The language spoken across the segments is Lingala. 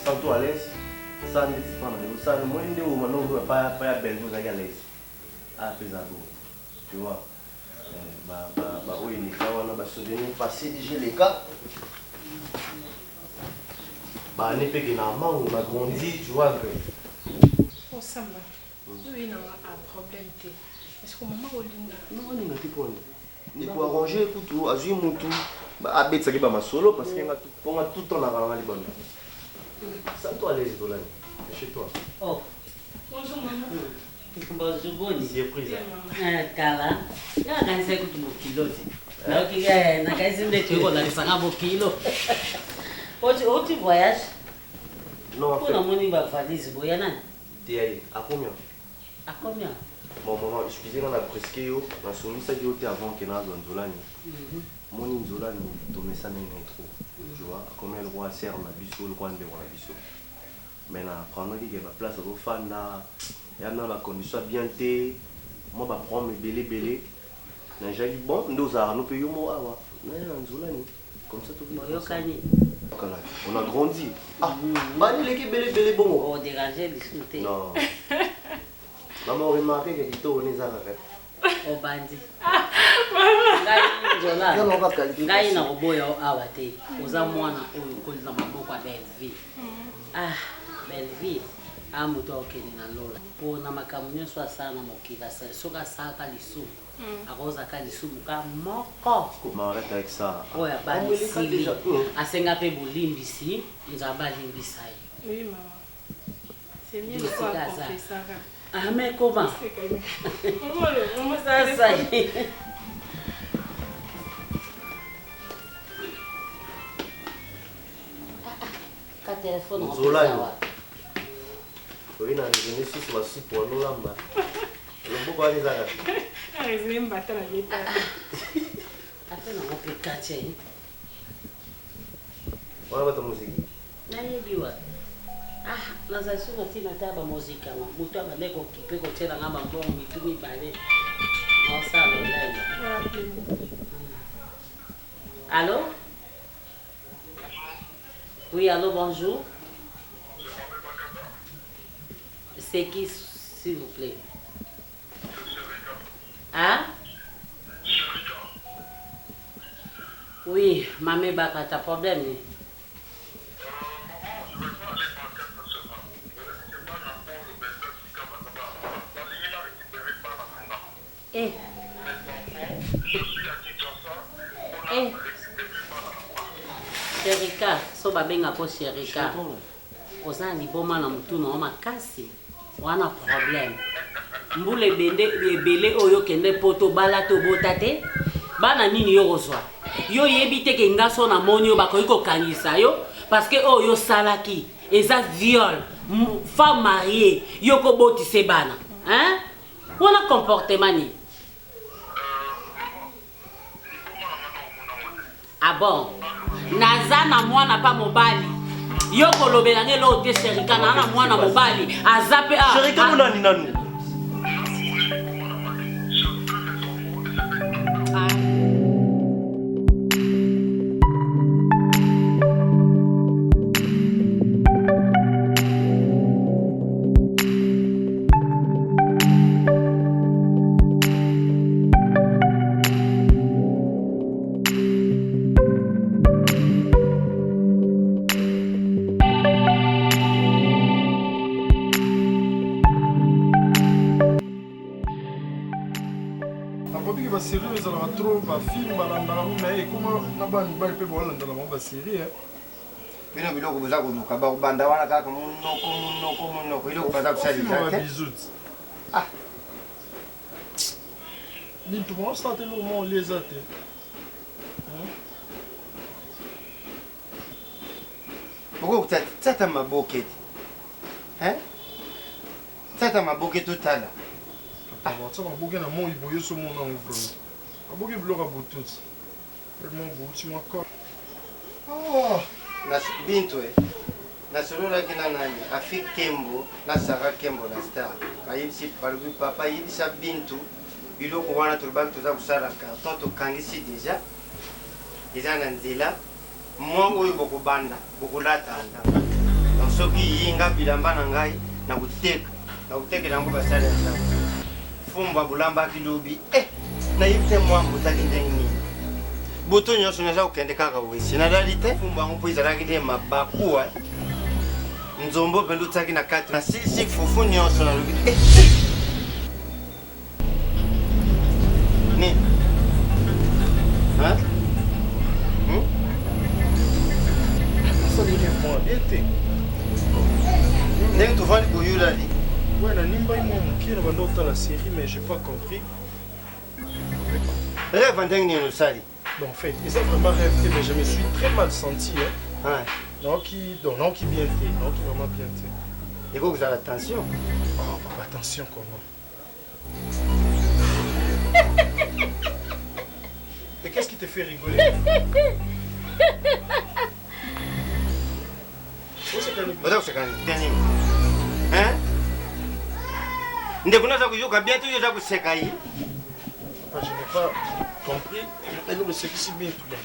Santo à l'aise, ça ne dit pas, ça ne moins de où on ne pas belle vous à l'aise. Ah, tu vois. Oui, les cas, on a souvenir passé déjà les cas. On est pégué normalement, on a grandi, tu vois. On s'en va. Nous, il y a un problème. Est-ce que maman va non, on n'a pas il faut arranger tout, azui mutu. À bête ça qui va ma solo parce qu'il y a tout le temps à la bonne. Santo à l'aise, Dolani. Chez toi. Oh. Bonjour maman. Bonjour, Bonnie. Surprise. Kala. Ya kanisa kuti mukilo. Okay, na kanisa ndecho iko la kisanga mukilo. Oti voyage. Non, pour la monnaie va valise boya nani? T'es à combien? À combien? Bon maman, excusez-moi la presque yo, na soumis ça qui était avant que na Zolani. Mon Zolani tomé ça n'est trop. Tu vois, comme le roi sert na biso le roi de la biso. Mais na prendre qui va place au fan na y a la condition bien té. Moi va prendre mes belé. Na jali bon, nous a nous payons moi awa. Na Zolani. Comme ça tout bien. On a grandi. Ah, bani l'équipe belé bon. On déranger discuter. Non. Maman a remarqué que tu es un au bandi. Ngai na oboya awa te. Oza mwana oyo kolina maboko ya Belleville. Ah, Belleville. Amuto okeni na lola. Po na makambo nyonso asala na mokili asala. Soki asalaka lisumu. Akozaka lisumu ka moko. Comment arrête avec ça? Oya balisili. Asenga pe bolimbisi. Nzaba limbisa ye. Oui maman. C'est mieux de quoi confesser ça. Ah mais comment? Ça ça y est. Ka téléphone on peut savoir. Oui, na je suis sur la soupe pour nous là. Le beaucoup aller là. Ah, je vais me battre la vie. Après on peut catcher. On va ta musique. Nayebiwa. Ah, naza suko tina taba muzika ma. Mutu abaleko kipeko tela ngamba mbongo mitumi bale. Na sala lelo. Allô? Oui, allô, bonjour. C'est qui, s'il vous plaît? Hein? Oui, maman Baka, t'as problème? Eh. Eh. Sherika, so babenga ko Sherika. Oza liboma na mutu na makasi. Wana problème. mbule bende ebele oyo kende poto bala to botate bana nini yo kozwa yo yebi te ke ngaso na moni yo bakoki kokangisa yo parce que oyo salaki eza viol femme mariée yo kobotise bana hein wana comportement ni ah bon naza na mwana pa mobali yo kolobela ngelo te Sherika na mwana mobali azape a Sherika munani nanu série ça trop ba film balanda mais comment na ba ni ba pe bolanda na ba série bino biloko boza koluka bakobanda wana kaka monoko iloko baza kosalisa te ah bintu mosate lo mo leza te boko tata maboke hein tata maboke totala ça va bouger na mo iboyo so mo na vraiment aboge bloka boututi vraiment bouti mo ko oh na bintu na solola kina nani afi Kembo na Sara Kembo na star bayibisi parubi papa yibisa bintu biloko wana tulibaki toza kusala carton tokangisi deja eza na nzela mwa oyo bokobanda bokolatanda donc soki yinga bilamba na ngai na kutekela yango basala ya fumba bulamba kilobi na yite mwa mbutaki ndenge nini buto nyonso naza kokende kaka wesi nadali te fumba yango mpo ezalaki te mabakuwa nzombo mpe ndutaki na kati na silisi fufu nyonso nalobi ni ndenge tovandi koyulali ouais na nimba imo mokie na bando otala série mais j'ai pas compris rêve ndenge nini osali bon en fait c'est vraiment rêve mais je me suis très mal senti hein non qui bien té non qui vraiment bien té il faut que vous ayez attention oh papa attention comment mais qu'est-ce qui te fait rigoler hein ndeko naza kuyoka bientôt yo za kuseka yi je n'ai pas compris et nous c'est si bien tout là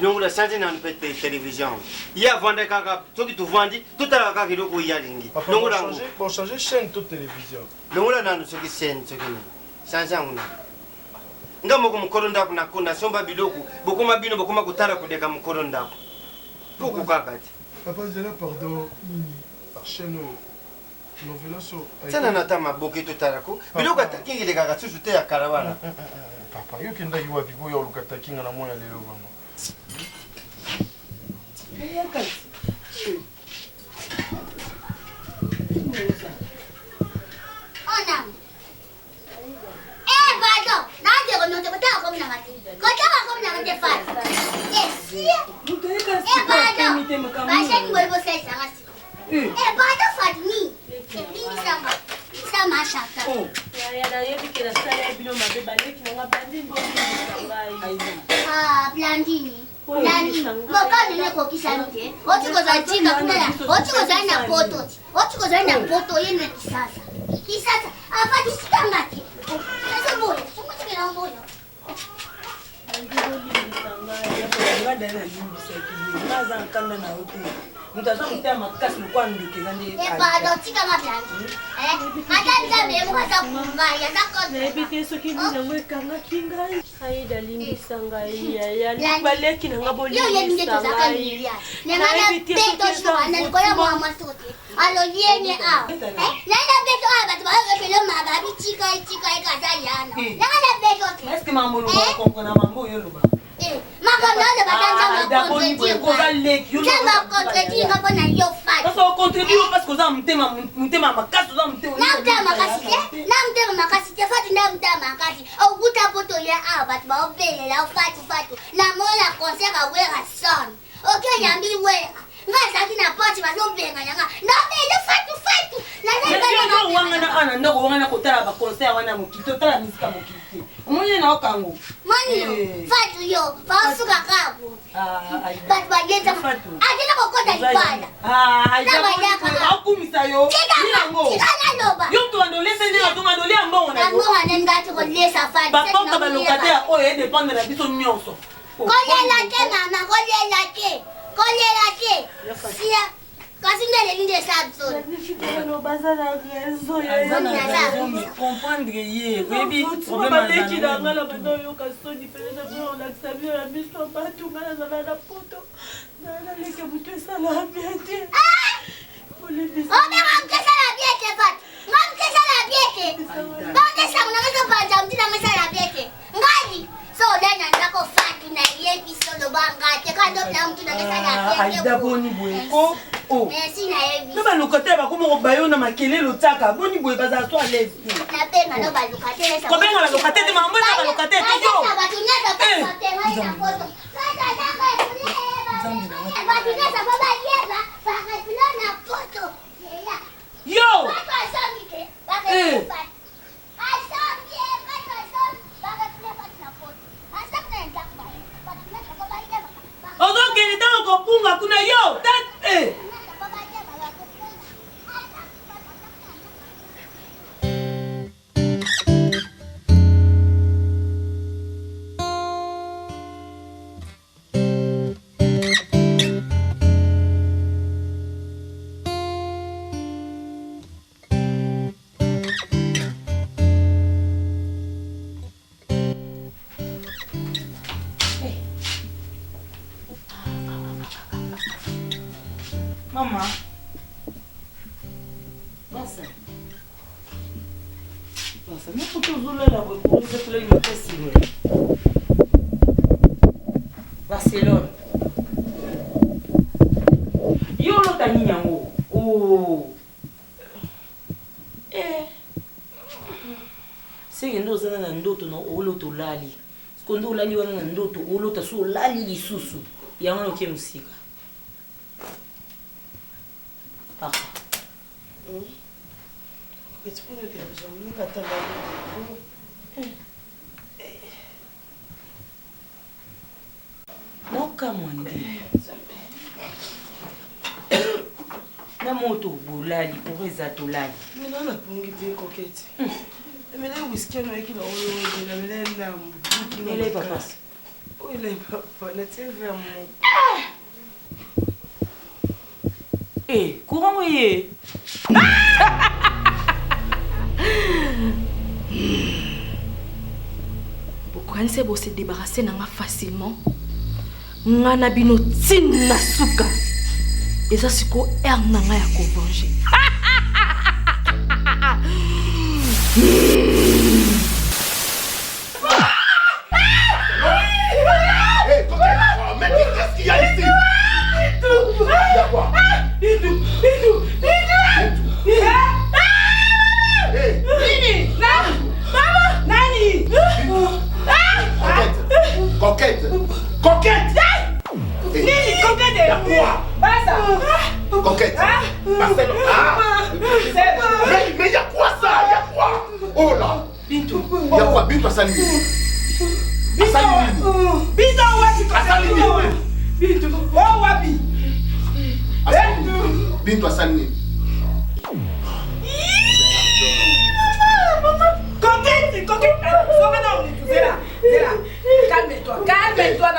longo la santé na mpete télévision ya vendre kaka toki tu vandi tout à la kaka iloko ya lingi longo la bon changer chaîne toute télévision longo la nanu soki chaîne soki ni changer nguna ngamo ko mukolo ndako na kuna somba biloko bokoma bino bokoma kutara kudeka mukolo ndako poko kaka ti papa zela pardon par chaîne novela so tena nata maboke totalako biloko atakingile kaka tsusu te ya karawana papa yo kenda yiwa bigo yo lukata kinga na moya lelo vraiment Blandini. Boka nene kokisa mte. Otikoza chika kunala. Otikoza na poto. Otikoza na poto yene kisasa. Kisasa afati sikangati. Sasa moyo. Sumuti na moyo. Ma comme là, le matin, contredire, on a eu fait. Parce qu'on contredit parce qu'on a monté ma casse, on a monté ma capacité, au bout d'un poteau, il y a un bâtiment, là, Fatou, la mort, la concert à Wera son. Ok, il y a mis Wera. Ngazaki na poti bazoblenga nyanga. Ndabele Fatou. Na wana kotala ba concert wana mokito tala misika mokiti. Omonye na okango. Mani Fatou yo, basuka kabu. But bageza Fatou. Adela kokota ipala. Aija akumisa yo. Ninango. Yo to andolese ndinga to andole ambongo na yo. Ambongo nengati ko lesa Fatou. Ba porta ba locataire oyo dépendre na biso nyonso. Kolela ke mama, kolela ke. Sia, kasi ndele nje sabso. Comprendre ye, oui, problème qui dans la bando yo kasoni pele on accepte la mission pas tout mal dans la poto. Na le que vous tout ça la biete. Oh mais on que ça la biete Fat. Ngam que ça la biete. Bon que ça on a pas jamti na ça la biete. Ngali. So then ndako Fatu na ye biso lo banga te ka ndo na mtu na ça la biete. Aida boni boyeko. Oh. Merci na ye biso. No ba locataire ba komo ko bayo na makelelo tsaka boni boye baza so à l'aise. Na penga no ba locataire ça. Ko benga la locataire te mambo na ba locataire te yo. Ba tunya ta pa na foto. Yo! Ozo kene tango kopunga kuna yo! Mama. Nossa. Nem porque eu zulei lá, eu vou fazer play no tecido. Barcelona. E o Lotaninha, o. Sei ndo zana na ndoto na oloto lali. Skondo lali wana na ndoto olota so lali lisusu. Yango no kemusika. Ah. Tu peux le dire, je vais não kamwande. Na moto bolali pour ezatolali. Mais non, on a pas une coquette. Mais là, whisky, on a qui l'a mais là, il est papa. Oh, il est papa, là, tu es vraiment. Eh, courant, oui. Pourquoi ne pas se débarrasser facilement? Ngana bino tin na suka. Eza siko ernanga ya ko venger. Mais qu'est-ce qu'il y a ici? Il y a quoi? Coquette! Nini, coquette! Il y a quoi? Coquette! Marcel! Mais il y a quoi ça? Il y a quoi? Oh là! Bintou! Il y a quoi? Bintou à sa limite! Bintou, à sa limite! Bintou! Oh, wapi! Bintou à sa limite! Coquette! Calme-toi, calme-toi,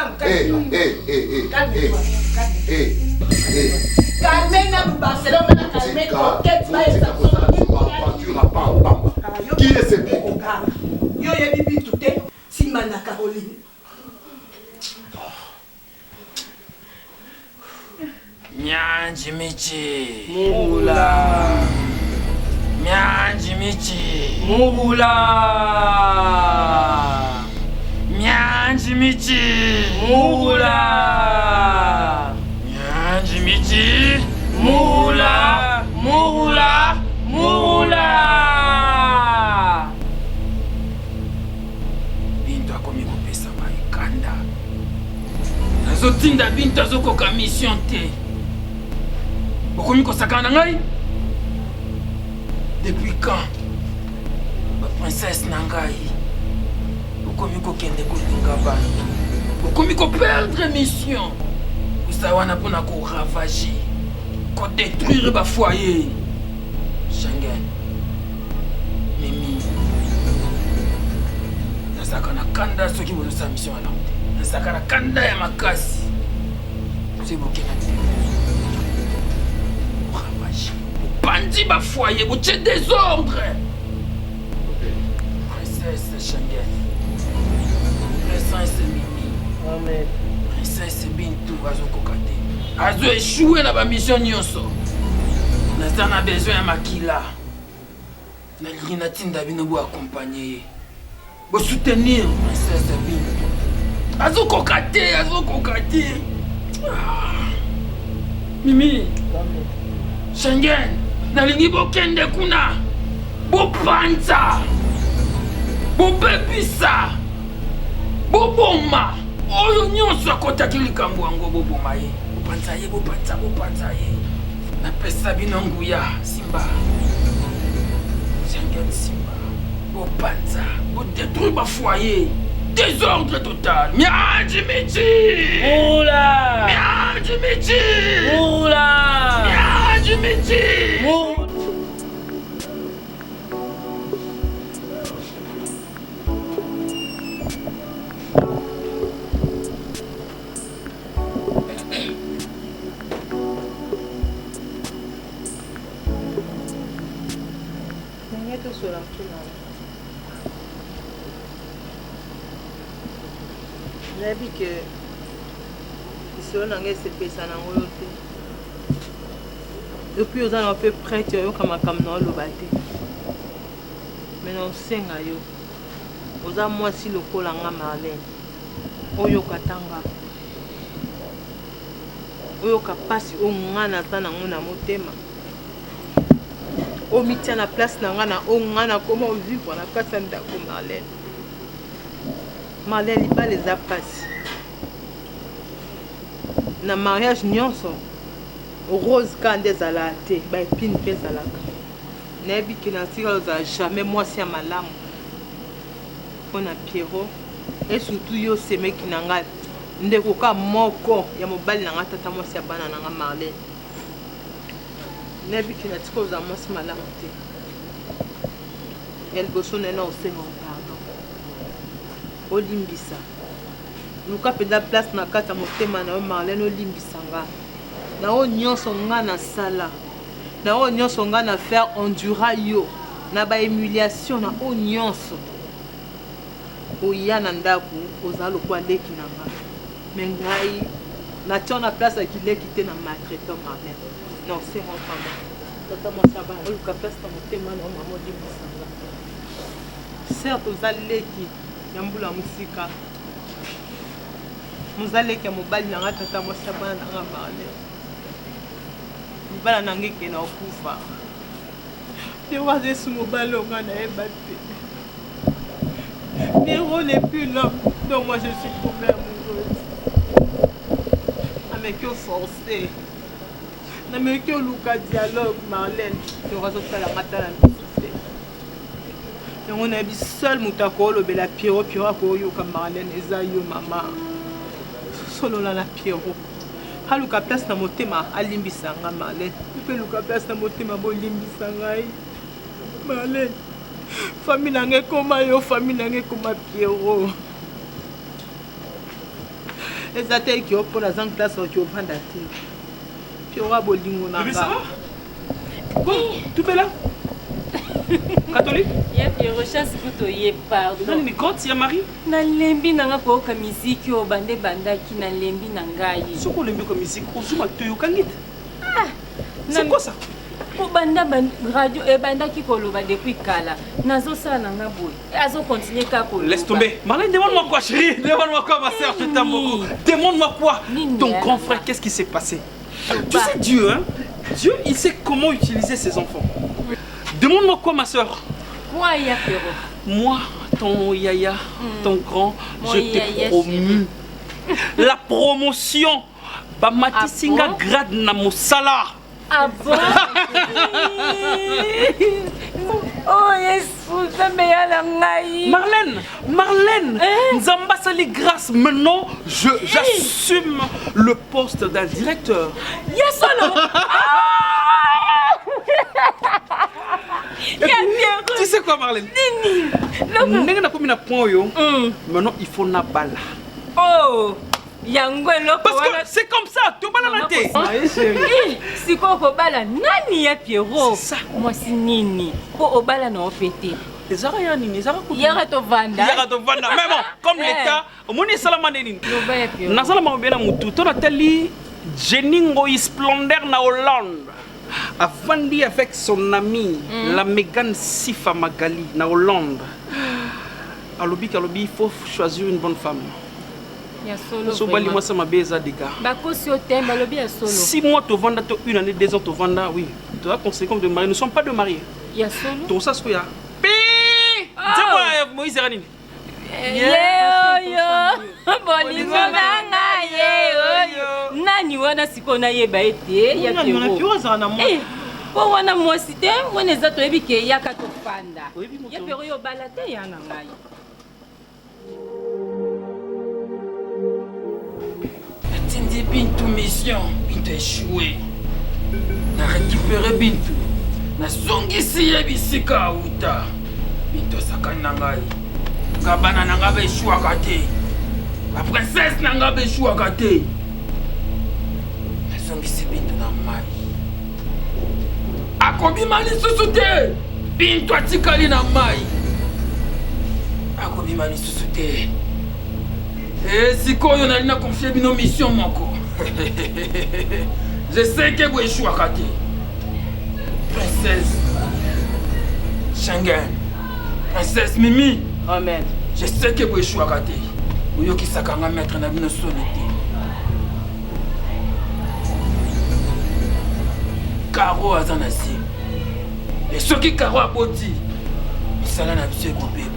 calme-toi. Calme-toi, Barcelone, calme-toi, qui est ce Bintou? Yo, y'a bibi tout est, Simana Caroline. Nyanji Michi Mugula Nyanji Michi Mugula Nyanji Michi. Mula. Nyanji Michi. Mula. Mula. Mula. Bintu akomi kopesa maikanda. Nazotinda Bintu azokoka mission te. Okomi kosakana ngai? Depuis quand? Ma princesse Nangai. Okomi kokende kolinga bantu. Okomi ko perdre mission. Usawana pona ko ravager. Ko détruire ba foyer. Schengen. Mimi. Nasaka na kanda soki bozo sa mission ala. Nasaka na kanda ya makasi. C'est bokena te. Ravager. Bandi ba foyer, vous êtes désordre. Princesse Schengen. Princesse Mimi. Amen. Princesse Bintu azokokate. Azo échoué na ba mission nyonso. Nazana besoin ya makila. Na lina tinda bino bo accompagner. Bo soutenir Princesse Bintu. Azokokate, azokokate. Mimi. Amen. Schengen. Nalingi bokende kuna bopanza bobebisa boboma oyo nyonso akotaki likambo yango boboma ye bopanza ye bopanza ye napesa bino nguya Simba Schengen Simba bopanza bodétruire bafoyer désordre total Nyanji Michi Mula. Nyanji Michi Mula. Nyanji Michi Mula. nayebi ke lisolo na ngai esepesa nango yo te epuis oza na mpe prêtre oyoka makambo na oloba te me na osenga yo oza mwasi lokola nga Marlène oyoka tanga oyoka mpasi oyo nga naza nango na motema omitia na place na nga na oyo nga nakoma ovivre na kati ya ndako Marlène Marlène libala eza mpasi na mariage nyonso rose ka nde ezalaka te baepine mpe ezalaka nayebi ke natikala ozala jamais mwasi ya malamu mpo na Pierrot et surtout yo semeki na ngai ndeko ka moko ya mobali na ngai tata mwasi ya bana na ngai Marlène nayebi ke natikala ozala mwasi malamu te ya liboso nena osenga pardon olimbisa luka mpenza place na kati ya motema na yo Marlène olimbisa nga na oyo nyonso nga nasala na oyo nyonso nga na faire endura yo na bahumiliation na oyo nyonso oya na ndako ozala lokwa leki na nga me ngai natia na place ya kileki te na maltraito Marlène na osenga pamba tata mwasi ya bana oluka place na motema na yo mama olimbisa nga certes oza leki ya mbula mosika mozaleki ya mobali na nga tata mwasi ya bana na nga Marlène libala na ngai ke na okufa Pierrot aza esu mobali oyo nga nayeba te Pierrot n'est plus l'homme donc moi je suis tombée amoureuse nameki oforce nameki oluka dialogue Marlène Pierrot azotalanga tala misu te yango nayebi seul moto akoolobela Pierrot akooyoka Marlène eza yo mama solola na Pierrot aluka place na motema alimbisa nga Marlène mpe luka place na motema bolimbisa ngai Marlène famille na ngai ekoma yo famille na ngai ekoma Pierrot eza te eki opona aza classe oki ovanda te Pierrot abolingo na nga Tout est là Catholique? Ya Pierrot chasse kuto ye pardon. Nani ni God ya Marie? Na lembi nanga koyoka miziki o bande bandaki na lembi na ngai. Soko lembi ko miziki ozuma toyo kangite. Ah. C'est quoi ça? banda radio ebandaki koloba depuis kala nazosala nanga boye azocontinue kako. Laisse tomber. Marlène, demande-moi quoi, chérie. Demande-moi quoi, ma soeur, je t'aime beaucoup. Demande-moi quoi. Ton grand frère, qu'est-ce qui s'est passé? Tu sais, Dieu, hein? Dieu, il sait comment utiliser ses enfants. Demande-moi quoi, ma soeur. Quoi, Yapero? Moi, ton yaya, ton grand, je t'ai promu la promotion. Bamati singa grade na mosala. Ah bon? Oh Yesu, ça me yala ngai. Marlène, Nzamba sali grâce. Maintenant, j'assume le poste d'un directeur. Yasolo. Tu sais quoi, Marlène? Maintenant, il faut na bala. Oh! Parce que c'est comme ça, tu vas la tête. Si tu bala nani ya Pierrot. C'est ça. Moi si nini. Pour obala na opété. Ezara nini, ezara ko. Yara to vanda. Mais bon, comme l'état, moni salama nini. Nazala mabela mutu to natali Jeningo Splendeur na Hollande. Avandi avec son ami, la Megan Sifa Magali na Hollande. Alobi, il faut choisir une bonne femme. Si moi te vends une année, 2 ans te vends, oui. Tu dois conseiller comme de marier. Nous ne sommes pas de mariés. Tout ça, c'est quoi? Dis-moi, Moïse Ranine. Nani wana sikona yeba ete ya po wana mwasi te mwana eza toyebi ke yaka tofanda ya pero yo bala te ya na ngai. Atindi Bintu mission, Bintu échoué. Na récupéré Bintu. Na zongisi ye bisika uta. Bintu sakani na ngai. Kabana na ngai échouaka te. La princesse na ngai échouaka te. Na zongisi Bintu na mai. Akobima lisusu te. Bintu atikali na mai. Akobima lisusu te. Et si on a confié nos missions, je sais que vous échouez à côté. Princesse Schengen, Princesse Mimi. Amen. Je sais que vous échouez à côté. Vous avez qui mettre dans une sonneté. Caro a zanasi. Et ceux qui Caro a boti, ça n'a pas de problème.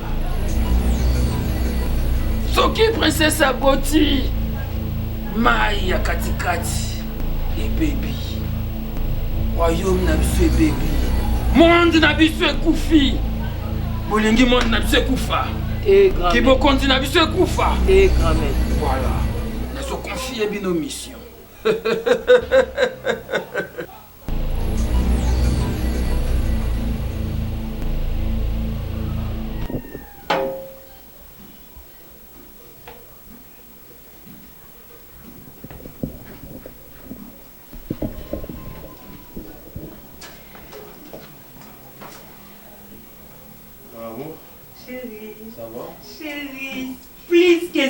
Soki princesse aboti mai ya katikati et baby royaume na biso baby monde na biso ekufi bolingi monde na biso ekufa kibokonzi na biso ekufa voilà nazo confie bino mission.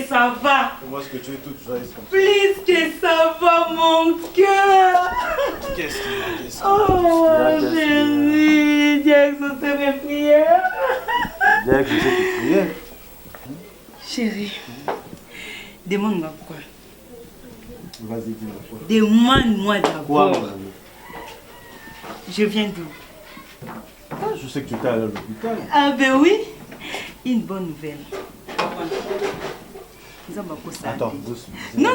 Ça va. Comment est-ce que tu es toute joyeuse comme ça? Plus que ça va, mon cœur. Qu'est-ce qu'il y a? Oh, chérie, Dieu exauce mes prières. Dieu exauce tes prières. Chérie, demande-moi quoi. Vas-y, dis-moi quoi. Demande-moi d'abord. Quoi, mon ami? Je viens d'où? Ah, je sais que tu étais allé à l'hôpital. Ah ben oui, une bonne nouvelle. Attends, doucement. Non.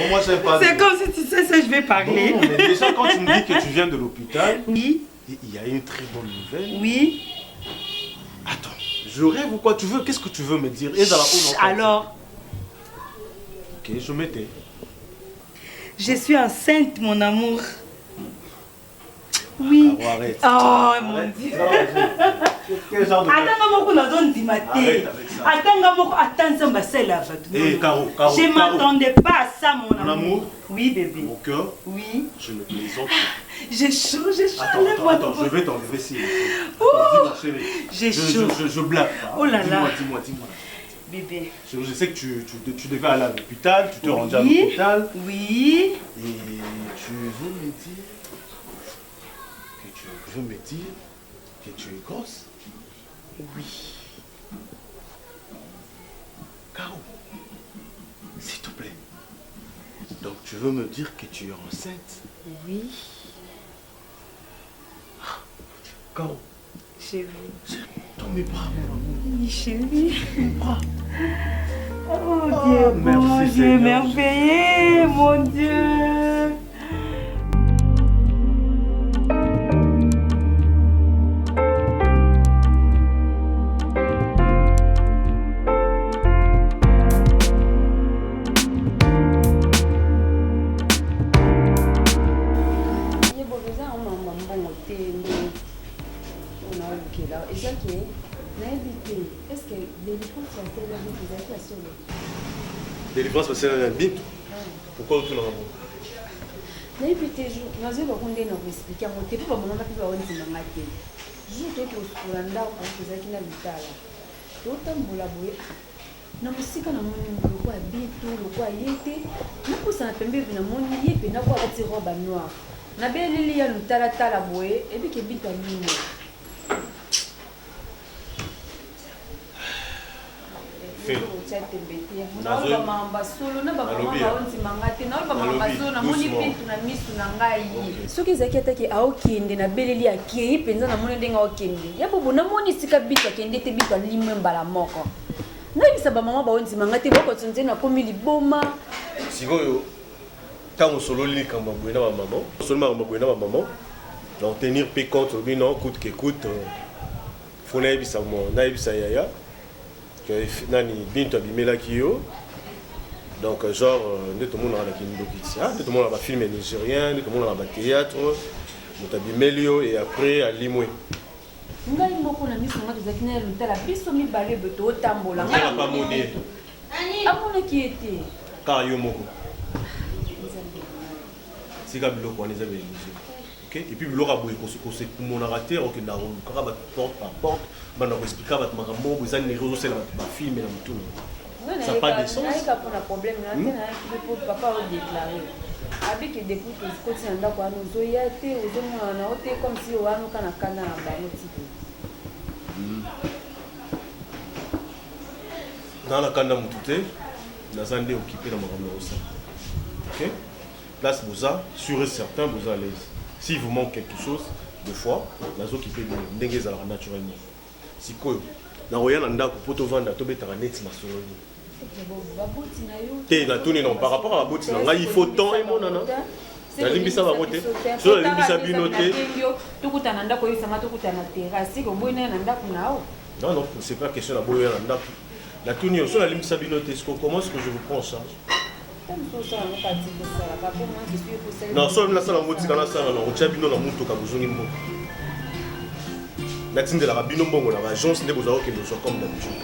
Moi, je sais pas. C'est comme si tu sais ce que je vais parler. Non, mais déjà, quand tu me dis que tu viens de l'hôpital, oui, il y a une très bonne nouvelle. Oui. Attends, je rêve ou quoi? Tu veux? Qu'est-ce que tu veux me dire? Alors. Ok, je m'étais. Je suis enceinte, mon amour. Oui. Ah, arrête. Oh mon Dieu. Quel genre de... Je m'attendais pas à ça, mon amour. Oui, bébé. Mon cœur. Oui. Je ne plaisante pas. J'ai chaud. Attends, je vais t'enlever si. Dis-moi, chérie. J'ai chaud. Je blague pas. Oh là là. Dis-moi. Bébé. Je sais que tu devais aller à l'hôpital, tu te rendais à l'hôpital. Oui. Et tu veux me dire... veux me dire que tu es grosse? Oui. Caro, s'il te plaît. Donc tu veux me dire que tu es enceinte? Oui. Caro. Chérie. Dans mes bras, mon amour. Oui, chérie. Bras. Oh Dieu, mon Dieu, merveilleux, mon Dieu. Délivrance parce que c'est un bit. Pourquoi tu n'as pas? nayebi te jour nazoyeba ko nde na koexplike yango te mpo bamamanga mpe baondimanga te jour toki kosukola ndako tozalaki na litala totambola boye na mosika namoni loko ya bitu loko aye te nakosana pembevi namoni ye mpe nako alati robe noire nabeleli ya lutalatala boye ebike bitu alimo soki ezalaki ataki aokende nabeleli akei mpenza namoni ndenge aokende ya bobo namoni esika bitu akende te bitu alimwe mbala moko nayebisa bamama baondimanga te bokoto nzeni nakomi liboma sikoyo ntango osololi likambo ya boye na bamama osoli makambo ya boye na bamama donc tenir mpe compte olobi non coûte que coûte fo nayebisa yaya nani bintu abimelaki yo donc genre nde tomonaka na kindokiti nde tomonaka bafilme nigérien nde tomonaka bathéâtre moto abimeli yo et après alimwe ngai moko na miso nga tozalaki na lutala biso mibale boye tootambola pamoni ye amonaki ete kaka yo moko sika biloko wana eza baillusion et puis biloko aboye kosemonaka te okendaka kolukaka bato porte par porte banda koexplika bato makambo eza neri ozosala bato bafilme na motuna ça pas de sens nayika mpona problème na te nayaki mpe po papa odeklare abiki depuis tozikoti na ndako wana ozoya te ozomona na o te comme si owanuka na kanda na bango tipe na na kanda motu te naza nde okipe na makambo ya osala ok place boza sûr et certain boza à l'aise s'il vous manque quelque chose de fois nazokipe ndenge ezalaka naturellement sikoyo nakoya na ndako mpo tovanda tobetaka neti masoloni te natuni non par rapport à baboti na ngai il faut temps emonana nalimbisa bango te so nalimbisa bino te tokutana ndako oyebisanga tokutana na terrasse koboyi naye na ndako nao non non c'est pas question na boyoya na ndako natuni yo so nalimbisa bino te siko comment est-ce que je vous prends en charge non so nasala ngo tika nasala na kotia bino na mutuka bozongi mbongo natindelaka bino mbongo na baagence nde bozala kokende ozwa comme d'habitude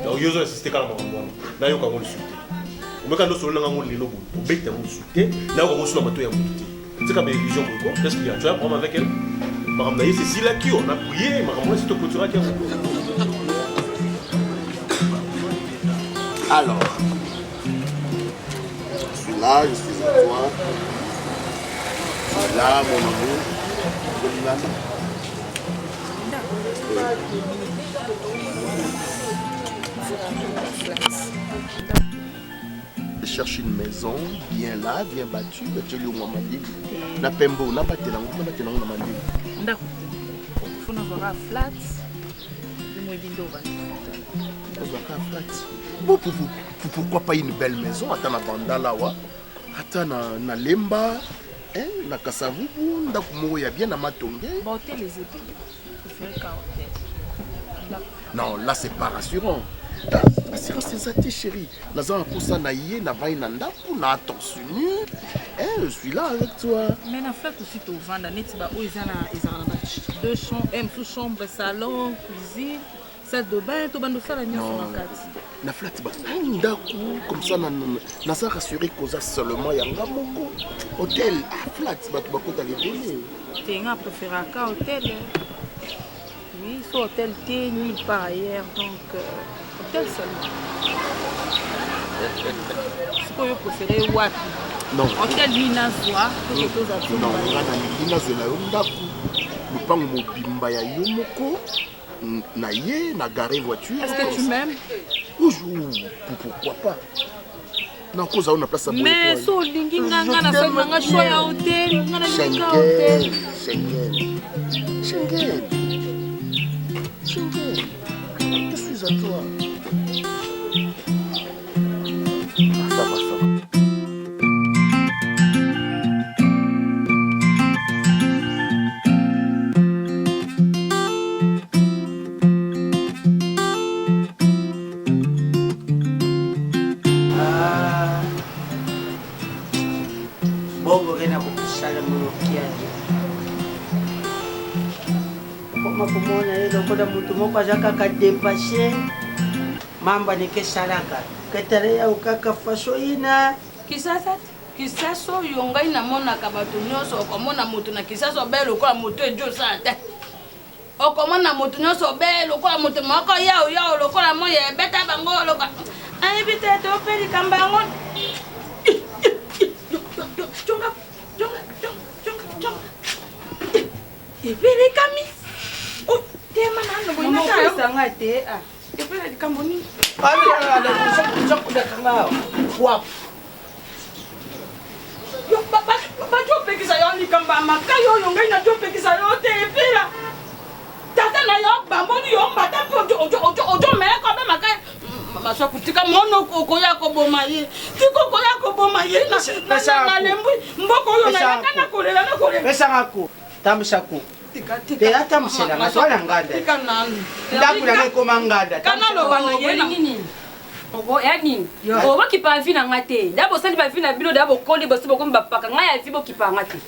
donc yo ozoinsiste kaka na makambo wana nayoka ngo lisu te omeka nde osolo nanga ngo lelo boye obeta yango lisu te nayoka ngosula mato ya motu te tika baillusion boye ko qu'est-ce qu'il y a tu as un problème avec elle makambo na ye sesilaki on a prié makambo wana si tokoturaki yango alors là, je suis à toi. Là, mon amour. Je cherche une maison bien là, bien battue. Tu es où, Mamadi? Na Pembo, na Batelang, na Batelang, na Mamadi. D'accord. Il faut avoir un flat. Bon, pourquoi pas une belle maison? Attends, na Bandalawa. Attends, na Lemba. Na Kasavubu. Il y a bien na Matonge. Non, là, c'est pas rassurant. Assurance, c'est ça, chérie. Là, pour ça, na yé, na vaille, na ndaku, na torse nu. Je suis là avec toi. Mais na flat aussi, tu vas vendre. Ils ont deux chambres, une chambre, salon, cuisine. Salle de bain, tu vas nous faire la nuit sur la carte. Na flat, comme ça, na ça rassuré qu'on a seulement yanga moko. Hôtel, flat, tu vas les donner. Tu as préféré un hôtel. Oui, ce hôtel, tu es nulle part ailleurs, donc hôtel seulement. Sikoyo préféré wapi? Non. Hôtel Lina Zwa. Non, Lina Zwa yo ndaku. Lupango mobimba ya yo moko. Na ye, na garé voiture. Est-ce que tu m'aimes? Pourquoi pas? Non, cause on a place à boire. Mais so lingi nganga na so nganga choix ya hôtel, ngana linga hôtel. Schengen. Je suis à toi. Ça va. Lokola mutu moko aza kaka dépashe mambo anekesalaka ketele ya okaka faso ina kisasa oyo ngai namonaka bato nyonso okomona moto na kisasa obe lokola moto ejosa te okomona moto nyonso obe lokola moto moko yao lokola moya ebeta bango lokola ayebi te topelika mbango epelikami tema nano boyinaka te epela likambo nini bajopekisa yo likambo ya makai oyo ngai najopekisa yo te epela tata na yo bamboni yo mbata mpe ojomeka be makai maswa kutika mono okoya koboma ye tika okoya koboma ye nalembwi mboka oyo nayaka nakolela pesangako tambusako tela tambuselanga swala nganda ndakuna nekoma nganda kanaloba na ye nini obo ya nini obo kipa vi na nga te da bosali ba vi na bino da bokoli bosi bokomi bapaka nga ya vi bokipa nga te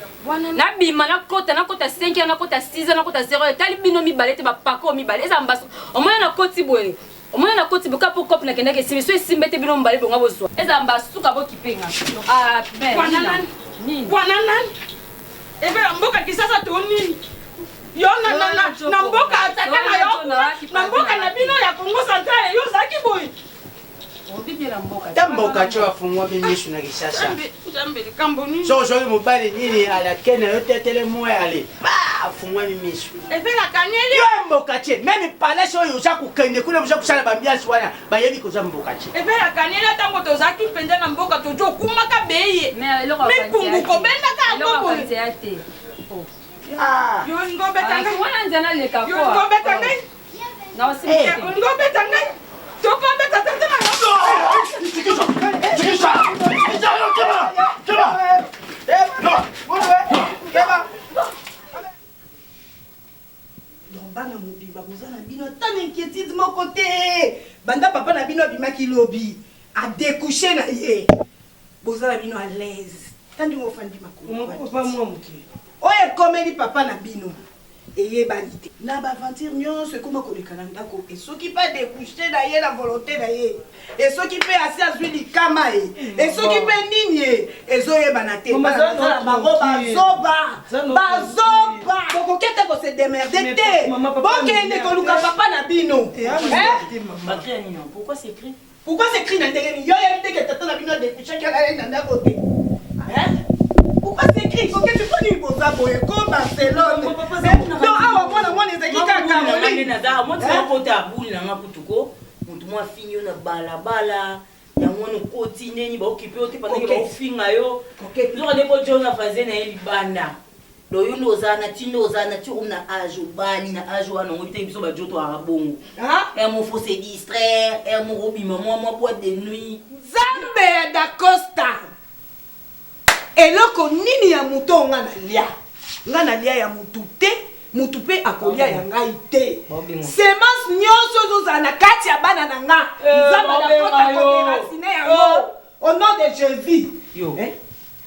nabima nakota 5 nakota 6 nakota 0 etali bino mibale te bapaka o mibale eza mbaso omona nakoti boye omona nakoti boka po kope nakendaka esimi so esimbe te bino mibale bonga bozwa eza mbasuka bokipenga kwananani ebe mboka kisasa to nini yo na mboka ataka na yo na mboka na bino ya Congo Central yo zaki boy tamboka cho afungwa bimishu na kisasa jambe likambo nini so mobali nini ala kena yo tetele moya ale afungwa bimishu ebe la kanyeli yo mboka che meme palace oyo za kukende kuna mza kusala bambiasi wana bayebi koza mboka che ebe la kanyeli tango to zaki pende na mboka tojo kumaka beye me kungu kobenda ka ngombo yo ngobe tanga wana njana leka yo ngobe tanga na osimike ngobe tanga tokombe tata na bana mobimba bozana bino tan inquiétude moko te banda papa na bino abimaki lobi adécouché na ye bozana bino à l'aise tandi ngofandi makolo papa moi moke oyo ekomeli papa na bino eyebani te na baaventure nyonso ekoma koleka na ndako esoki mpe adécouché na ye na volonté na ye esoki mpe asi azwi likama ye esoki mpe nini ye ezoyebana te bango bazoba bokokete kose demerde te bokende koluka papa na bino pourquoi s'écrit na ndenge nini yo yebi te ke tata na bino adécouché kala ye na ndako te pourquoi s'écrit koke tuponi boza boye ko Barcelone non awa mwana ezaki kaka kota abuli nanga kutuko mutu mwa finyo na balabala yango no koti neni baokipe ote pandeke baofinga yo zoka depo jona faze na ye libanda loyo nozana ti omna age obani na age wana ngo bite biso bajoto arabongo mo faut se distraire mo robima moi boîte de nuit Zambe da Costa eloko nini ya muto nga na lia ya mutu te mutu pe akolia ya ngai te semence nyonso zozala na kati ya bana na nga nzamba da Costa kodéracine yango au nom de Jésus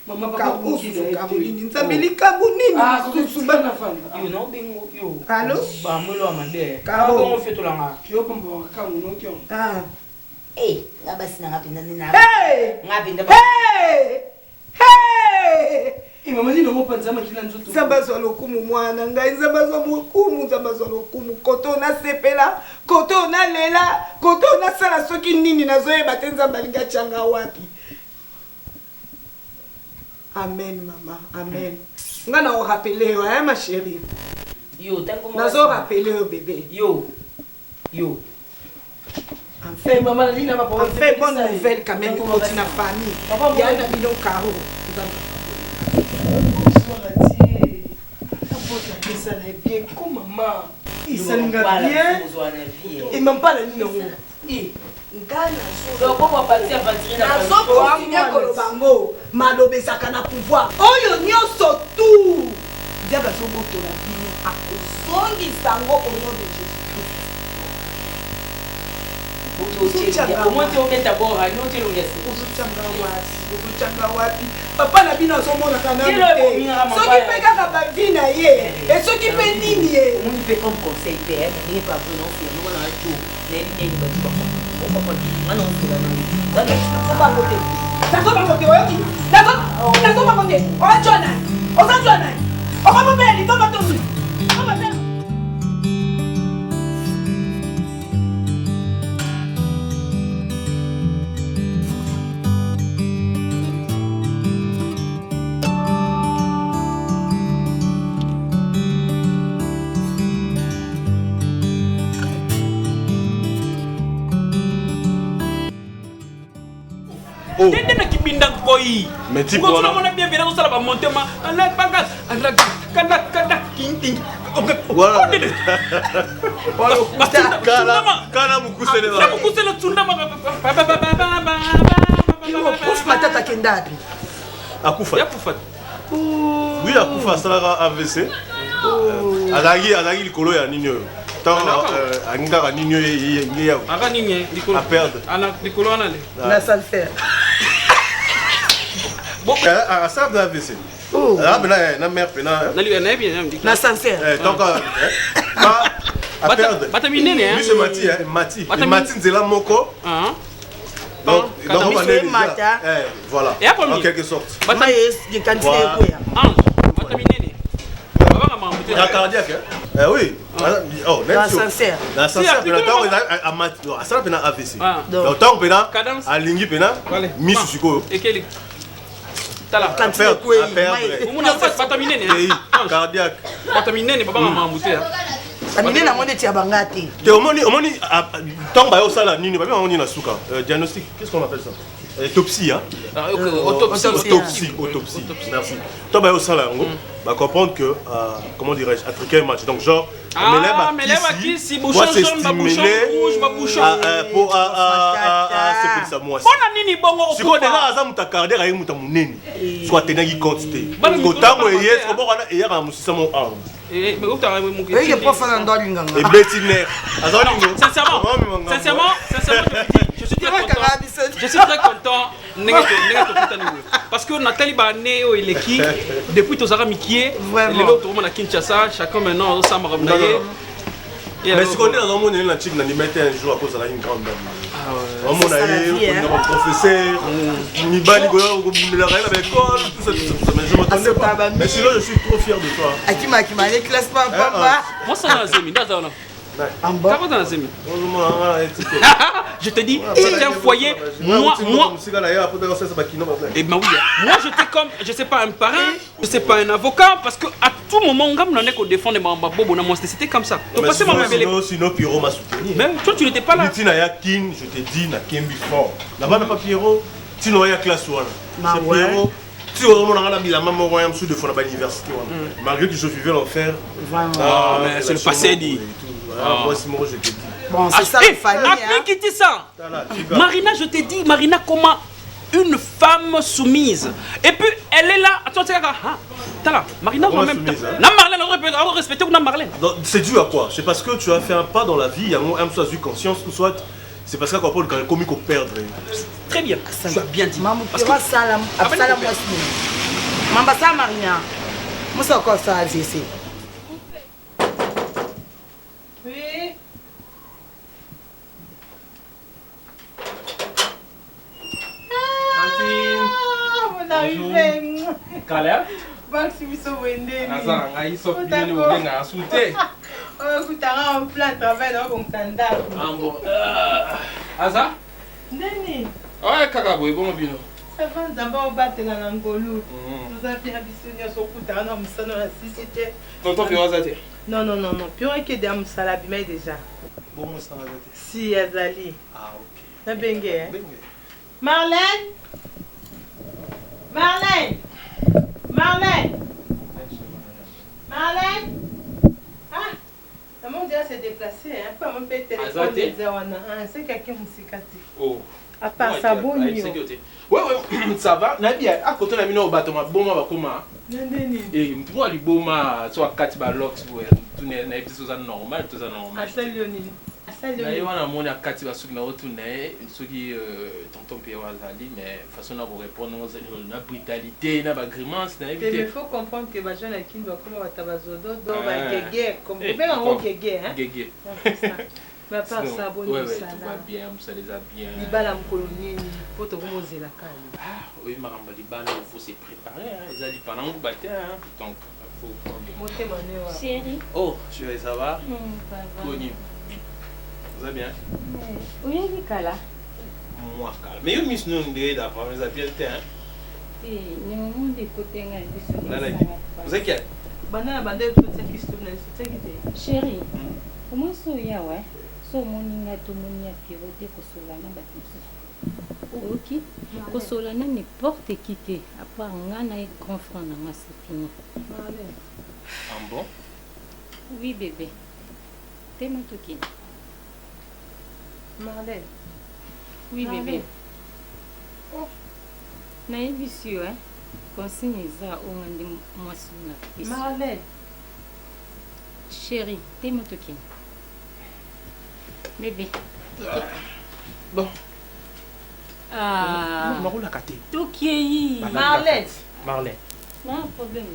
Mama papa kabulini nzambe likambo nini susu bana fanda yo no bingo yo allo ba mwelo amade kabo ngo fetolanga kyo pombo kamu no kyo ngabasi na ngapinda nina ngapinda hey mama nino nzambe azwa lokumu mwana ngai nzambe azwa mokumu nzambe azwa lokumu koto nasepela koto nalela koto nasala soki nini nazoyeba te nzambe alingi atianga wapi. Amen mama, amen. Nga na orapele yo, hein ma chérie. Yo, nazo rapele yo bébé. Yo. Enfin, maman, enfin, bonne nouvelle quand même pour la famille. Il y a un bidon carreau. Ça n'est bien comme maman. Il s'en va bien. Et même pas la nuit. Donc on va partir à partir bango malobe sakana pouvoir oyo nyonso tout diable azobotola bino akozongisa ngo au nom de Jésus. Papa na bino azomonaka na soki mpe kaka bavi na ye e soki mpe nini ye comme conseil père n'est pas Tende na kibinda koi. Mais Ko tuna mona bien bien sala ba montema. Ala bagas. Ala kada king. Voilà. Kana mukusele ba. Mukusele tunda ba. Prof matata kendadi. Akufa. Yakufa. Oui, akufa sala AVC. Alagi likolo ya nini yo. Angaka nini yo. Aka nini likolo. A perdre. Ana likolo ana le. Na salfer. Bon, à ça de AVC. Là, na mère pena. Na sincère. Donc à perdre. Bataminene. Lui c'est Mati Nzela Moko. Donc on va aller voilà. En quelque sorte. De quantité quoi. Bataminene. Baba nga mambuté. La cardiaque. Oui. Oh, na sincère. Na sincère pena tant à Mati. À ça pena AVC. Donc tant pena à lingi pena misu siko. Ekeli. Tala perdre. On a fait bataminene. Cardiaque. Bataminene baba nga mambuté. Amine na monde tia bangati. Te omoni tant ba yo sala nini ba on na suka. Diagnostic, qu'est-ce qu'on appelle ça? Autopsie hein. Autopsie. Merci. Tant ba yo sala ngo ba comprendre que comment dirais-je, à truquer un match. Donc genre mais lève ici bouchon jaune, bouchon rouge, bouchon pour c'est pour ça moi. Bona nini bongo. Siko de la aza muta cardiaque ayi muta munene. Soit tenagi quantité. Ko tango yes ko bokana e yaka musisa mo arme. Mais où t'as mon qui est profond dans l'inganga. Et bétinaire. Sincèrement, je suis très content. Parce que Nathalie Bané il est qui depuis tous les Mikié, les autres à Kinshasa, chacun maintenant au Samarabnaye. Mais si on est dans le monde, on a un jour à cause de une grande dame. On a un professeur, on a l'école, mais je m'attendais pas. Mais sinon, je suis trop fier de toi. Akima, les classes pas, papa. Moi, ça m'a zémi, je te dis, c'était un foyer. Moi, et ben oui, moi j'étais comme, je sais pas un parrain, je sais pas un avocat, parce que à tout moment, on n'en est qu'au défendre moi, c'était comme ça. Sinon, Pierrot m'a soutenu. Même toi, tu n'étais pas là. Je te dis, na Kembi fort. Là-bas, pas Pierrot, tu n'as pas classe Pierrot. Si on a mis la maman royaume sous de fond à l'université, malgré que je vivais l'enfer. Mais c'est le passé dit. Moi, c'est moi, je te dis. Bon, c'est ça la famille. Après quitter ça, Marina, je te dis, Marina, comment une femme soumise. Et puis, elle est là. Attends, c'est là. Marina, en même temps. Marlène, on doit respecter Marlène. C'est dû à quoi? C'est parce que tu as fait un pas dans la vie, il y a un soit eu conscience, ou soit. C'est parce qu'on peut le comique au perdre. Très bien, tu as bien dit. Parce que ça, la moi, Mamba ça, Marina. Moi, c'est encore ça, AVC. Oui. Cantine. Mon arrivée. Calais. Maxi biso wende. Aza ngai so bino ni obenga asute. Oh kutanga en plein travail na bon standard. Ambo. Aza? Ndeni. Ouais kaka boy bon bino. Ça va d'abord battre na ngolu. Nous avons bien biso so kutanga na musano na sisite. Tonton Pio azate. Non. Pio ke de musala bimai déjà. Bon musala azate. Si azali. Ah OK. Na benge. Marlène. Marlène. Ah, comment dire se déplacer, hein? Pas mon père téléphone de Zawana. C'est quelqu'un musikati. Oh. À part ça, bon Ouais, ça va. Nabia, à côté de la bateau, ma bombe va comment? Et moi, les bombes, soit 4 balox, tout n'est pas normal, tout ça normal. Naye wana moni akati basuki na retourner soki tonton Pierre azali mais façon na répondre na brutalité na bagrimance na éviter. Mais faut comprendre que ba jeune qui doit comme batabazodo do ba gege comme bien en gege hein. Gege. Mais pas ça bon ça. Ça va bien, ça les a bien. Libala mkoloni pour te remoser la caille. Ah, oui maramba libala il faut se préparer hein, ils allaient pendant le matin hein. Donc faut monter mon Chérie. Oh, chérie, ça va? Ça va. Connu. Vous allez bien? Oui, Nicolas. Moi, calme. Mais il mis nous une d'avant, mais ça bien été, hein? Oui, nous des côtés vous êtes qui? Chérie, comment ça y a, ouais? So, mon inga to mon ya pivoté pour solana battu. Ok. Pour solana n'importe qui t'es. À part ngana et grand frère na ma c'est fini. Ah bon? Oui, bébé. T'es ma toquine. Marlène. Oui, bébé. Naïbi sûr, hein? Consigne ça au moins de moi sur la piste. Marlène. Chérie, t'es ma toquine. Bébé. Bon. Ah. Marou la kate. Toki. Marlène. Marlène. Non, problème.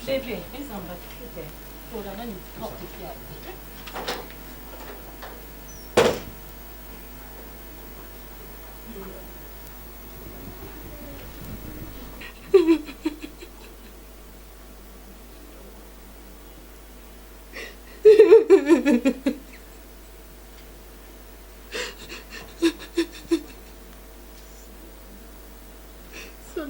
Bébé, ils s'en battent. Pour la même porte qui a. Ça